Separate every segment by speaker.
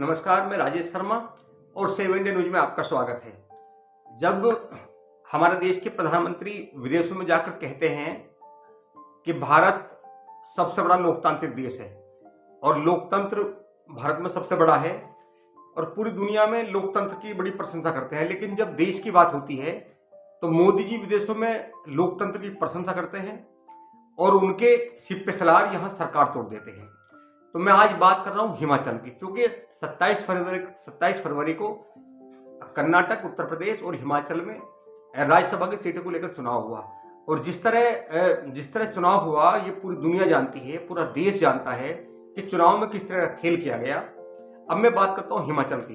Speaker 1: नमस्कार, मैं राजेश शर्मा और 7 इंडिया न्यूज में आपका स्वागत है। जब हमारे देश के प्रधानमंत्री विदेशों में जाकर कहते हैं कि भारत सबसे बड़ा लोकतांत्रिक देश है और लोकतंत्र भारत में सबसे बड़ा है और पूरी दुनिया में लोकतंत्र की बड़ी प्रशंसा करते हैं, लेकिन जब देश की बात होती है तो मोदी जी विदेशों में लोकतंत्र की प्रशंसा करते हैं और उनके सिर पे सलार यहाँ सरकार तोड़ देते हैं। तो मैं आज बात कर रहा हूँ हिमाचल की, क्योंकि 27 फरवरी को कर्नाटक, उत्तर प्रदेश और हिमाचल में राज्यसभा की सीटों को लेकर चुनाव हुआ और जिस तरह चुनाव हुआ ये पूरी दुनिया जानती है, पूरा देश जानता है कि चुनाव में किस तरह का खेल किया गया। अब मैं बात करता हूँ हिमाचल की।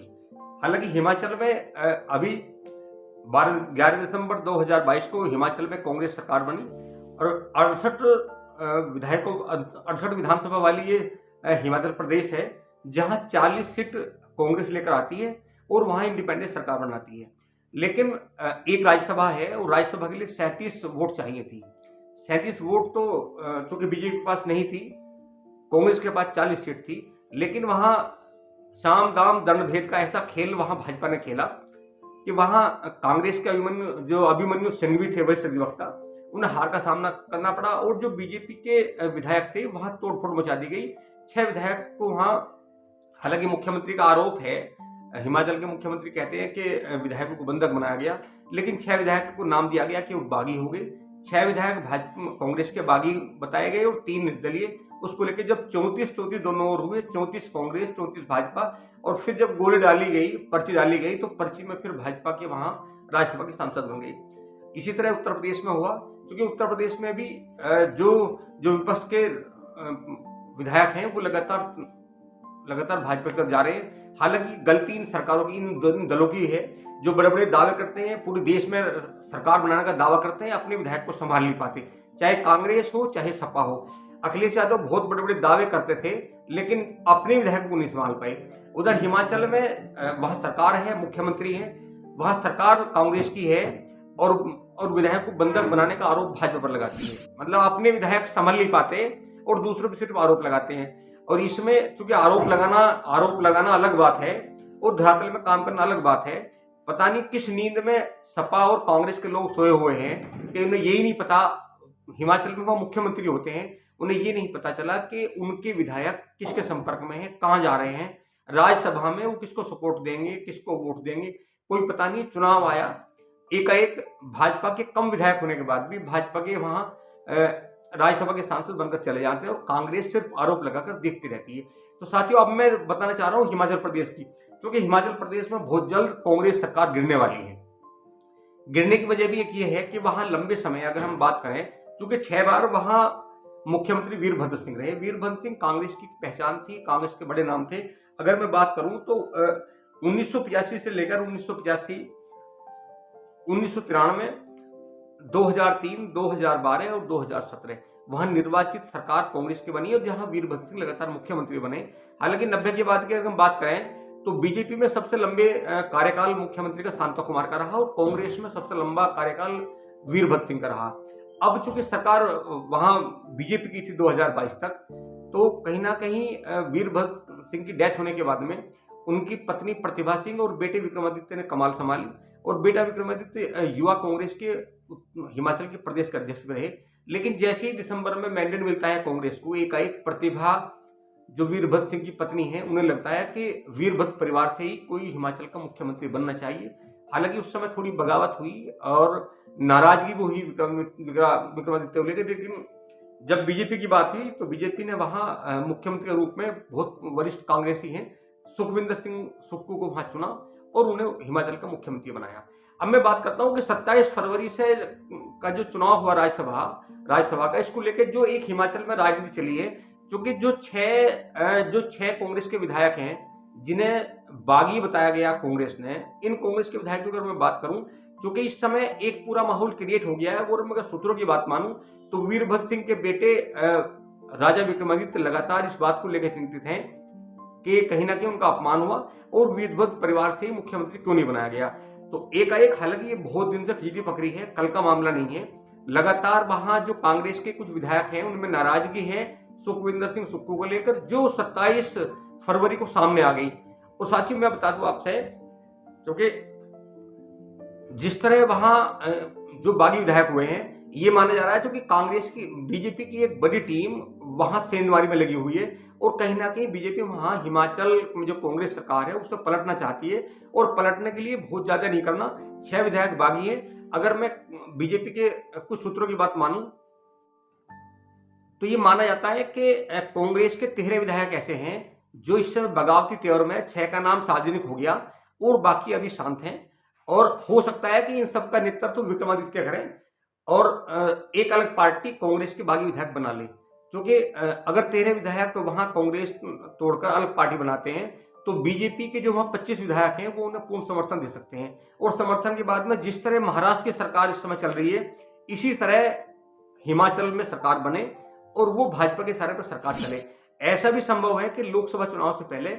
Speaker 1: हालांकि हिमाचल में अभी 11 दिसंबर 2022 को हिमाचल में कांग्रेस सरकार बनी और 68 विधानसभा वाली ये हिमाचल प्रदेश है, जहां 40 सीट कांग्रेस लेकर आती है और वहां इंडिपेंडेंट सरकार बनाती है। लेकिन एक राज्यसभा है और राज्यसभा के लिए 37 वोट चाहिए थी। 37 वोट तो चूंकि बीजेपी के पास नहीं थी, कांग्रेस के पास 40 सीट थी, लेकिन वहां साम दाम दंड भेद का ऐसा खेल वहां भाजपा ने खेला कि वहां कांग्रेस के अभिमन्यु सिंघवी थे, वरिष्ठ अधिवक्ता, उन्हें हार का सामना करना पड़ा और जो बीजेपी के विधायक थे वहां तोड़फोड़ मचा दी गई। 6 विधायक को वहां, हालांकि मुख्यमंत्री का आरोप है, हिमाचल के मुख्यमंत्री कहते हैं कि विधायकों को बंधक बनाया गया, लेकिन 6 विधायक को नाम दिया गया कि वो बागी हो गए। 6 विधायक भाजपा कांग्रेस के बागी बताए गए और 3 निर्दलीय। उसको लेकर जब 34 दोनों ओर हुए, 34 कांग्रेस, 34 भाजपा, और फिर जब गोली डाली गई, पर्ची डाली गई, तो पर्ची में फिर भाजपा के वहां राज्यसभा की सांसद बन गई। इसी तरह उत्तर प्रदेश में हुआ, क्योंकि उत्तर प्रदेश में भी जो विपक्ष के विधायक हैं वो लगातार भाजपा की तरफ जा रहे हैं। हालांकि गलती इन सरकारों की, इन दलों की है जो बड़े बड़े दावे करते हैं, पूरे देश में सरकार बनाने का दावा करते हैं, अपने विधायक को संभाल नहीं पाते, चाहे कांग्रेस हो चाहे सपा हो। अखिलेश यादव बहुत बड़े बड़े दावे करते थे लेकिन अपने विधायक को नहीं संभाल पाए। उधर हिमाचल में वहां सरकार है, मुख्यमंत्री है, वहां सरकार कांग्रेस की है और विधायक को बंधक बनाने का आरोप भाजपा पर लगाती है। मतलब अपने विधायक संभाल नहीं पाते और दूसरों पर सिर्फ आरोप लगाते हैं। और इसमें चूंकि आरोप लगाना अलग बात है और धरातल में काम करना अलग बात है। पता नहीं किस नींद में सपा और कांग्रेस के लोग सोए हुए हैं कि उन्हें यही नहीं पता, हिमाचल में वो मुख्यमंत्री होते हैं, उन्हें ये नहीं पता चला कि उनके विधायक किसके संपर्क में हैं, कहाँ जा रहे हैं, राज्यसभा में वो किसको सपोर्ट देंगे, किसको वोट देंगे, कोई पता नहीं। चुनाव आया, एकाएक भाजपा के कम विधायक होने के बाद भी भाजपा के वहां राज्यसभा के सांसद बनकर चले जाते हैं और कांग्रेस सिर्फ आरोप लगाकर देखती रहती है। तो साथियों, अब मैं बताना चाह रहा हूं हिमाचल प्रदेश की, क्योंकि हिमाचल प्रदेश में बहुत जल्द कांग्रेस सरकार गिरने वाली है। गिरने की वजह भी एक ये है कि वहां लंबे समय, अगर हम बात करें, क्योंकि 6 बार वहां मुख्यमंत्री वीरभद्र सिंह रहे। वीरभद्र सिंह कांग्रेस की पहचान थी, कांग्रेस के बड़े नाम थे। अगर मैं बात करूं तो 1985 से लेकर 1993, 2003, 2012 और 2017 वहां निर्वाचित सरकार कांग्रेस की बनी और जहां वीरभद्र सिंह लगातार मुख्यमंत्री बने। हालांकि 90 के बाद की अगर हम बात करें तो बीजेपी में सबसे लंबे कार्यकाल मुख्यमंत्री का शांता कुमार का रहा और कांग्रेस में सबसे लंबा कार्यकाल वीरभद्र सिंह का रहा। अब चूंकि सरकार वहां बीजेपी की थी 2022 तक, तो कहीं ना कहीं वीरभद्र सिंह की डेथ होने के बाद में उनकी पत्नी प्रतिभा सिंह और बेटे विक्रमादित्य ने कमान संभाली और बेटा विक्रमादित्य युवा कांग्रेस के हिमाचल के प्रदेश के अध्यक्ष रहे। लेकिन जैसे ही दिसंबर में मैंडेट मिलता है कांग्रेस को, एकाएक प्रतिभा, जो वीरभद्र सिंह की पत्नी है, उन्हें लगता है कि वीरभद्र परिवार से ही कोई हिमाचल का मुख्यमंत्री बनना चाहिए। हालांकि उस समय थोड़ी बगावत हुई और नाराजगी भी हुई विक्रमादित्य को लेकर, लेकिन जब बीजेपी की बात हुई तो बीजेपी ने वहां मुख्यमंत्री के रूप में बहुत वरिष्ठ कांग्रेसी हैं सुखविंदर सिंह सुक्खू को वहां चुना और उन्हें हिमाचल का मुख्यमंत्री बनाया। अब मैं बात करता हूं कि 27 फरवरी से का जो चुनाव हुआ राज्यसभा का, इसको लेकर जो एक हिमाचल में राजनीति चली है, क्योंकि जो छह कांग्रेस के विधायक हैं जिन्हें बागी बताया गया कांग्रेस ने, इन कांग्रेस के विधायकों की अगर मैं बात करूं, क्योंकि इस समय एक पूरा माहौल क्रिएट हो गया है। और मैं अगर सूत्रों की बात मानूं तो वीरभद्र सिंह के बेटे राजा विक्रमादित्य लगातार इस बात को लेकर चिंतित हैं कि कहीं ना कहीं उनका अपमान हुआ और वीरभद्र परिवार से ही मुख्यमंत्री क्यों नहीं बनाया गया। तो एकाएक, हालांकि ये बहुत दिन से खींची पकड़ी है, कल का मामला नहीं है, लगातार वहां जो कांग्रेस के कुछ विधायक हैं उनमें नाराजगी है सुखविंदर सिंह सुक्खू को लेकर, जो 27 फरवरी को सामने आ गई। और साथियों मैं बता दूं आपसे, क्योंकि जिस तरह वहां जो बागी विधायक हुए हैं, ये माना जा रहा है क्योंकि कांग्रेस की बीजेपी की एक बड़ी टीम वहां सेंधमारी में लगी हुई है और कहीं ना कहीं बीजेपी वहां हिमाचल में जो कांग्रेस सरकार है उससे पलटना चाहती है और पलटने के लिए बहुत ज्यादा नहीं करना। 6 विधायक बागी हैं। अगर मैं बीजेपी के कुछ सूत्रों की बात मानूं तो ये माना जाता है कि कांग्रेस के 13 विधायक ऐसे हैं जो इस समय बगावती तेवर में 6 का नाम सार्वजनिक हो गया और बाकी अभी शांत हैं। और हो सकता है कि इन सबका नेतृत्व विक्रमादित्य करें और एक अलग पार्टी कांग्रेस के बागी विधायक बना ले, क्योंकि अगर 13 विधायक तो वहां कांग्रेस तोड़कर अलग पार्टी बनाते हैं तो बीजेपी के जो वहां 25 विधायक हैं वो उन्हें पूर्ण समर्थन दे सकते हैं। और समर्थन के बाद में जिस तरह महाराष्ट्र की सरकार इस समय चल रही है, इसी तरह हिमाचल में सरकार बने और वो भाजपा के सारे पर सरकार चले। ऐसा भी संभव है कि लोकसभा चुनाव से पहले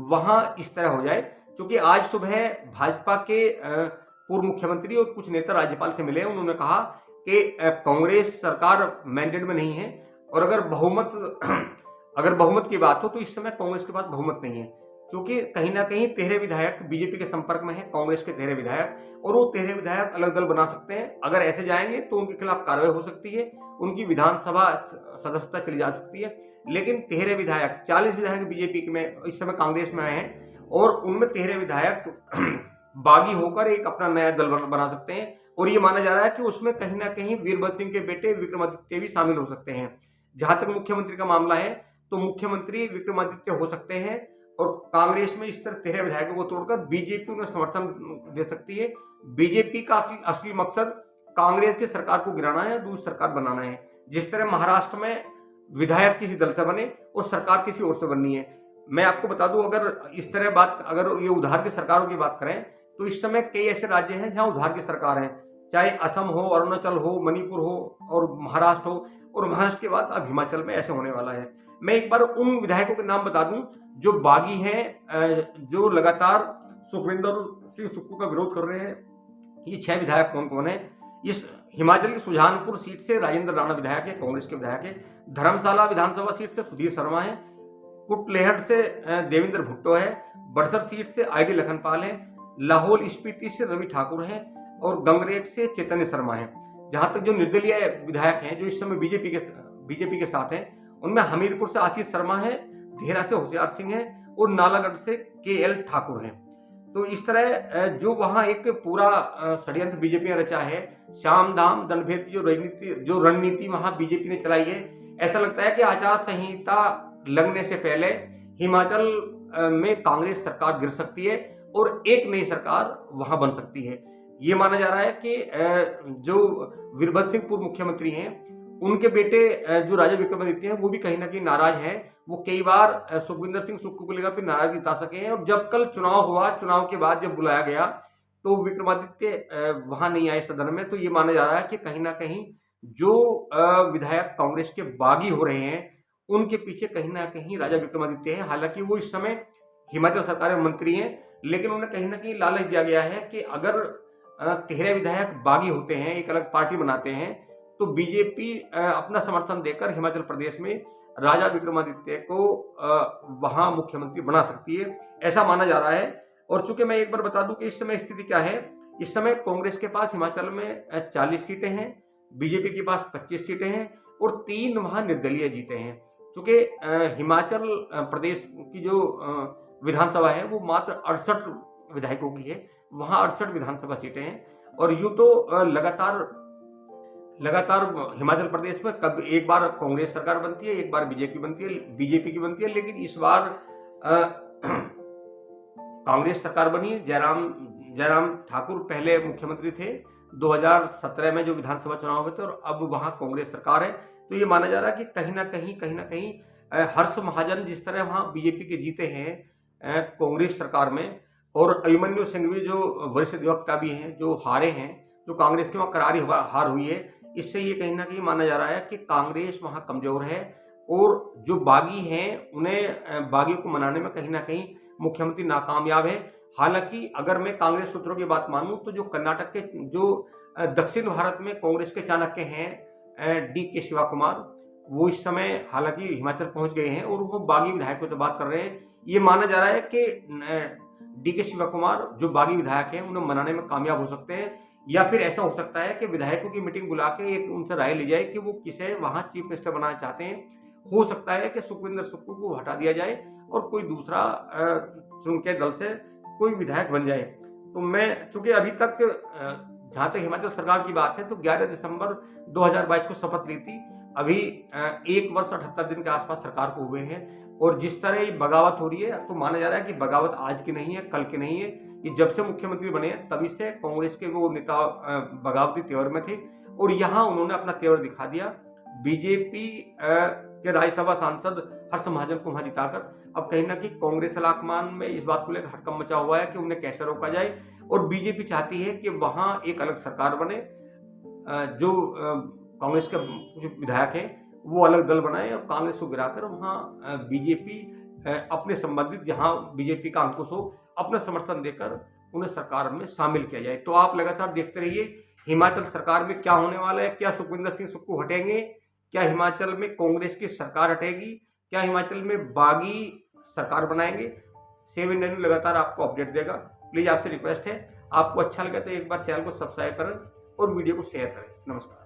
Speaker 1: वहां इस तरह हो जाए, क्योंकि आज सुबह भाजपा के पूर्व मुख्यमंत्री और कुछ नेता राज्यपाल से मिले। उन्होंने कहा कि कांग्रेस सरकार मैंडेट में नहीं है और अगर बहुमत की बात हो तो इस समय कांग्रेस के पास बहुमत नहीं है, क्योंकि कहीं ना कहीं 13 विधायक बीजेपी के संपर्क में है, कांग्रेस के 13 विधायक, और वो 13 विधायक अलग दल बना सकते हैं। अगर ऐसे जाएंगे तो उनके खिलाफ कार्रवाई हो सकती है, उनकी विधानसभा सदस्यता चली जा सकती है। लेकिन 13 विधायक, 40 विधायक बीजेपी में इस समय कांग्रेस में हैं और उनमें 13 विधायक बागी होकर एक अपना नया दल बना सकते हैं। और ये माना जा रहा है कि उसमें कहीं ना कहीं वीरभद्र सिंह के बेटे विक्रमादित्य भी शामिल हो सकते हैं। जहां तक मुख्यमंत्री का मामला है तो मुख्यमंत्री विक्रमादित्य हो सकते हैं और कांग्रेस में इस तरह 13 विधायकों को तोड़कर बीजेपी उन्हें समर्थन दे सकती है। बीजेपी का असली मकसद कांग्रेस की सरकार को गिराना है, दूसरी सरकार बनाना है। जिस तरह महाराष्ट्र में विधायक किसी दल से बने और सरकार किसी और से बननी है। मैं आपको बता दूं, अगर इस तरह बात, अगर ये उधार की सरकारों की बात करें तो इस समय कई ऐसे राज्य हैं जहां उधार की सरकार है, चाहे असम हो, अरुणाचल हो, मणिपुर हो और महाराष्ट्र हो, और महाराष्ट्र के बाद अब हिमाचल में ऐसे होने वाला है। मैं एक बार उन विधायकों के नाम बता दूं जो बागी हैं, जो लगातार सुखविंदर सिंह सुक्खू का विरोध कर रहे हैं। ये 6 विधायक कौन कौन है? इस हिमाचल की सुजानपुर सीट से राजेंद्र राणा विधायक है, कांग्रेस के विधायक है। धर्मशाला विधानसभा सीट से सुधीर शर्मा है। कुटलेहट से देवेंद्र भुट्टो है। बड़सर सीट से ID लखनपाल है। लाहौल स्पीति से रवि ठाकुर है और गंगरेट से चैतन्य शर्मा है। जहां तक जो निर्दलीय विधायक हैं जो इस समय बीजेपी के साथ हैं, उनमें हमीरपुर से आशीष शर्मा है, देहरा से होशियार सिंह है और नालागढ़ से KL ठाकुर है। तो इस तरह जो वहां एक पूरा षड्यंत्र बीजेपी ने रचा है, श्याम धाम दंडभेद की जो रणनीति वहां बीजेपी ने चलाई है, ऐसा लगता है कि आचार संहिता लगने से पहले हिमाचल में कांग्रेस सरकार गिर सकती है और एक नई सरकार वहां बन सकती है। ये माना जा रहा है कि जो वीरभद्र सिंह पूर्व मुख्यमंत्री हैं, उनके बेटे जो राजा विक्रमादित्य हैं, वो भी कहीं ना कहीं नाराज हैं। वो कई बार सुखविंदर सिंह सुक्खू को लेकर नाराजगी जता सके हैं और जब कल चुनाव हुआ, चुनाव के बाद जब बुलाया गया तो विक्रमादित्य वहां नहीं आए सदन में। तो ये माना जा रहा है कि कहीं ना कहीं जो विधायक कांग्रेस के बागी हो रहे हैं उनके पीछे कहीं ना कहीं राजा विक्रमादित्य है। हालांकि वो इस समय हिमाचल सरकार में मंत्री हैं, लेकिन उन्हें कहीं ना कहीं लालच दिया गया है कि अगर 13 विधायक बागी होते हैं, एक अलग पार्टी बनाते हैं, तो बीजेपी अपना समर्थन देकर हिमाचल प्रदेश में राजा विक्रमादित्य को वहां मुख्यमंत्री बना सकती है, ऐसा माना जा रहा है। और चूंकि मैं एक बार बता दूं कि इस समय स्थिति क्या है, इस समय कांग्रेस के पास हिमाचल में 40 सीटें हैं, बीजेपी के पास 25 सीटें हैं और 3 वहां निर्दलीय जीते हैं। चूंकि हिमाचल प्रदेश की जो विधानसभा है वो मात्र 68 विधायकों की है, वहां 68 विधानसभा सीटें हैं। और यूं तो लगातार हिमाचल प्रदेश में कब एक बार कांग्रेस सरकार बनती है, एक बार बीजेपी की बनती है, लेकिन इस बार कांग्रेस सरकार बनी। जयराम ठाकुर पहले मुख्यमंत्री थे 2017 में जो विधानसभा चुनाव हुए थे, और अब वहां कांग्रेस सरकार है। तो ये माना जा रहा है कि कहीं ना कहीं हर्ष महाजन जिस तरह वहां बीजेपी के जीते हैं कांग्रेस सरकार में, और अभिमन्यु सिंघवी जो वरिष्ठ अधिवक्ता भी हैं जो हारे हैं, जो कांग्रेस की वहां करारी हार हुई है, इससे ये कहीं ना कहीं माना जा रहा है कि कांग्रेस वहां कमजोर है और जो बागी हैं उन्हें बागी को मनाने में कहीं ना कहीं मुख्यमंत्री नाकामयाब है। हालांकि अगर मैं कांग्रेस सूत्रों की बात मानूं तो जो कर्नाटक के जो दक्षिण भारत में कांग्रेस के चाणक्य हैं DK शिवा कुमार, वो इस समय हालांकि हिमाचल पहुंच गए हैं और वो बागी विधायकों से बात कर रहे हैं। ये माना जा रहा है कि डीके शिवा कुमार जो बागी विधायक हैं उन्हें मनाने में कामयाब हो सकते हैं, या फिर ऐसा हो सकता है कि विधायकों की मीटिंग बुला के एक उनसे राय ली जाए कि वो किसे वहां चीफ मिनिस्टर बनाना चाहते हैं। हो सकता है कि सुखविंदर सुक्खू को हटा दिया जाए और कोई दूसरा उनके दल से कोई विधायक बन जाए। तो मैं चूंकि अभी तक जहां तक हिमाचल सरकार की बात है तो 11 दिसंबर 2022 को शपथ ली थी। अभी 1 वर्ष 78 दिन के आसपास सरकार को हुए हैं, और जिस तरह ये बगावत हो रही है तो माना जा रहा है कि बगावत आज की नहीं है, कल की नहीं है। ये जब से मुख्यमंत्री बने हैं तभी से कांग्रेस के वो नेता बगावती तेवर में थे, और यहाँ उन्होंने अपना तेवर दिखा दिया। बीजेपी के राज्यसभा सांसद हर्ष महाजन को वहां जिताकर अब कहीं ना कहीं कांग्रेस हलाकमान में इस बात को लेकर हड़कंप मचा हुआ है कि उन्हें कैसे रोका जाए, और बीजेपी चाहती है कि वहां एक अलग सरकार बने, जो कांग्रेस के जो विधायक हैं वो अलग दल बनाए और कांग्रेस को गिराकर वहां बीजेपी अपने संबंधित जहां बीजेपी का अंकुश हो अपना समर्थन देकर उन्हें सरकार में शामिल किया जाए। तो आप लगातार देखते रहिए हिमाचल सरकार में क्या होने वाला है। क्या सुखविंदर सिंह सुक्खू हटेंगे? क्या हिमाचल में कांग्रेस की सरकार हटेगी? क्या हिमाचल में बागी सरकार बनाएंगे? 7 इंडिया न्यूज़ लगातार आपको अपडेट देगा। प्लीज आपसे रिक्वेस्ट है, आपको अच्छा लगे तो एक बार चैनल को सब्सक्राइब करें और वीडियो को शेयर करें। नमस्कार।